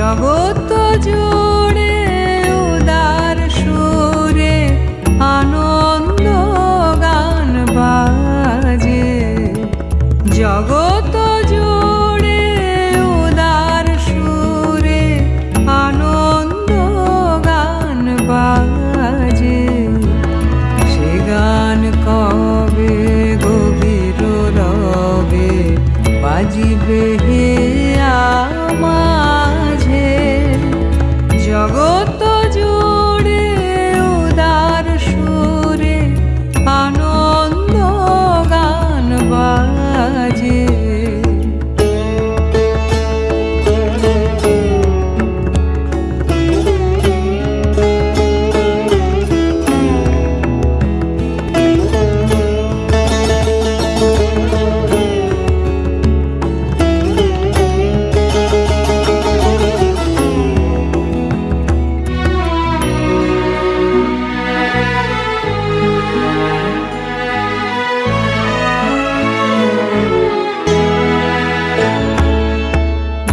জগৎ জুড়ে উদার সুরে আনন্দ গান বাজে। জগৎ জুড়ে উদার সুরে আনন্দ গান বাজে। সে গান কবে গভীর রবে বাজিবে হে মাঝে। জগৎ জুড়ে উদার সুরে আনন্দ গান বাজে।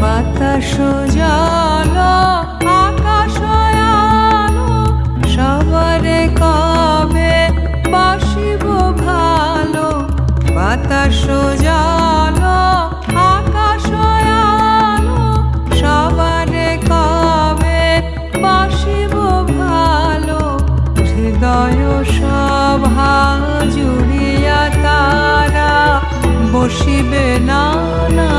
বাতাস জল আকাশ আলো সবারে কবে বাসিব ভালো। বাতাস জল আকাশ আলো সবারে কবে বাসিব ভালো। হৃদয় সভা জুড়িয়া তারা বসিবে নানা